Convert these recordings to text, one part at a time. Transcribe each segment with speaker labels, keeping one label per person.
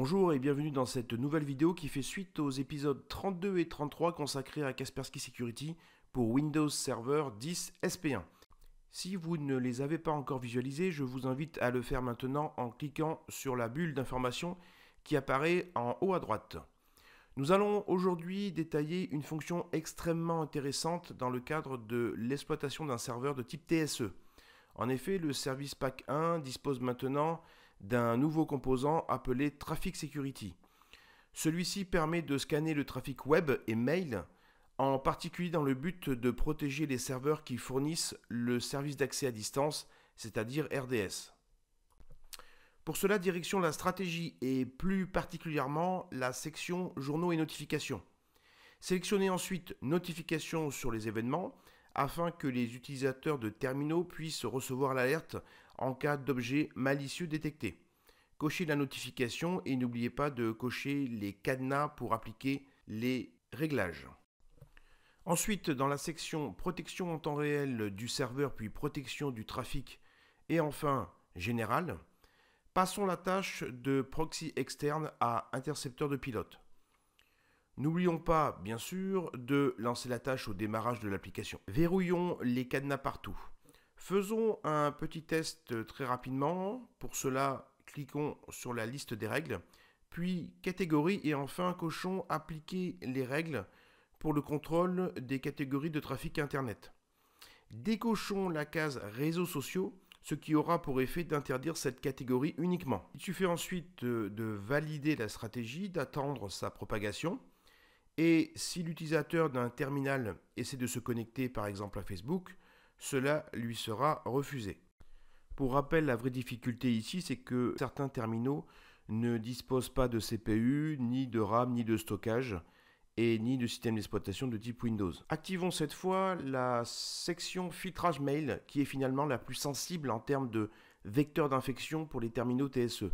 Speaker 1: Bonjour et bienvenue dans cette nouvelle vidéo qui fait suite aux épisodes 32 et 33 consacrés à Kaspersky Security pour Windows Server 10 SP1. Si vous ne les avez pas encore visualisés, je vous invite à le faire maintenant en cliquant sur la bulle d'information qui apparaît en haut à droite. Nous allons aujourd'hui détailler une fonction extrêmement intéressante dans le cadre de l'exploitation d'un serveur de type TSE. En effet, le Service Pack 1 dispose maintenant d'un nouveau composant appelé Traffic Security. Celui-ci permet de scanner le trafic web et mail, en particulier dans le but de protéger les serveurs qui fournissent le service d'accès à distance, c'est-à-dire RDS. Pour cela, direction la stratégie et plus particulièrement la section journaux et notifications. Sélectionnez ensuite notifications sur les événements afin que les utilisateurs de terminaux puissent recevoir l'alerte en cas d'objet malicieux détecté. Cochez la notification et n'oubliez pas de cocher les cadenas pour appliquer les réglages. Ensuite, dans la section protection en temps réel du serveur puis protection du trafic et enfin général, passons la tâche de proxy externe à intercepteur de pilote. N'oublions pas, bien sûr, de lancer la tâche au démarrage de l'application. Verrouillons les cadenas partout. Faisons un petit test très rapidement. Pour cela, cliquons sur la liste des règles, puis catégorie et enfin cochons appliquer les règles pour le contrôle des catégories de trafic Internet. Décochons la case réseaux sociaux, ce qui aura pour effet d'interdire cette catégorie uniquement. Il suffit ensuite de valider la stratégie, d'attendre sa propagation. Et si l'utilisateur d'un terminal essaie de se connecter par exemple à Facebook, cela lui sera refusé. Pour rappel, la vraie difficulté ici, c'est que certains terminaux ne disposent pas de CPU, ni de RAM, ni de stockage, et ni de système d'exploitation de type Windows. Activons cette fois la section filtrage mail, qui est finalement la plus sensible en termes de vecteur d'infection pour les terminaux TSE.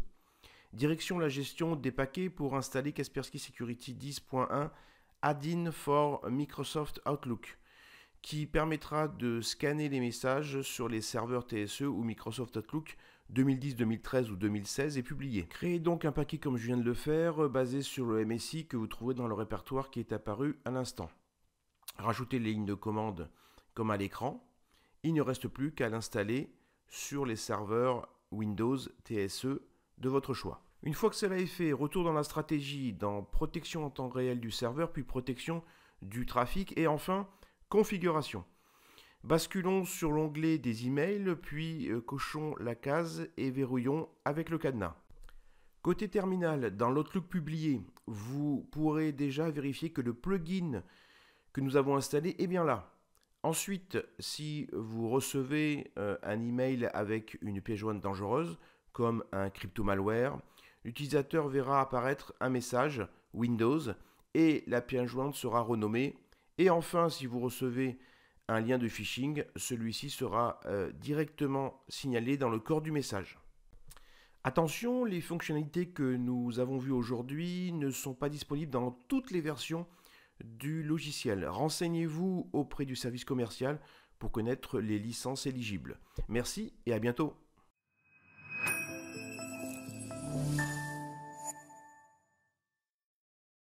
Speaker 1: Direction la gestion des paquets pour installer Kaspersky Security 10.1 Add-in for Microsoft Outlook, qui permettra de scanner les messages sur les serveurs TSE où Microsoft Outlook 2010, 2013 ou 2016 est publié. Créez donc un paquet comme je viens de le faire, basé sur le MSI que vous trouverez dans le répertoire qui est apparu à l'instant. Rajoutez les lignes de commande comme à l'écran. Il ne reste plus qu'à l'installer sur les serveurs Windows TSE de votre choix. Une fois que cela est fait, retour dans la stratégie, dans protection en temps réel du serveur, puis protection du trafic et enfin configuration. Basculons sur l'onglet des emails, puis cochons la case et verrouillons avec le cadenas. Côté terminal, dans l'Outlook publié, vous pourrez déjà vérifier que le plugin que nous avons installé est bien là. Ensuite, si vous recevez un email avec une pièce jointe dangereuse, comme un crypto-malware, l'utilisateur verra apparaître un message Windows et la pièce jointe sera renommée. Et enfin, si vous recevez un lien de phishing, celui-ci sera directement signalé dans le corps du message. Attention, les fonctionnalités que nous avons vues aujourd'hui ne sont pas disponibles dans toutes les versions du logiciel. Renseignez-vous auprès du service commercial pour connaître les licences éligibles. Merci et à bientôt.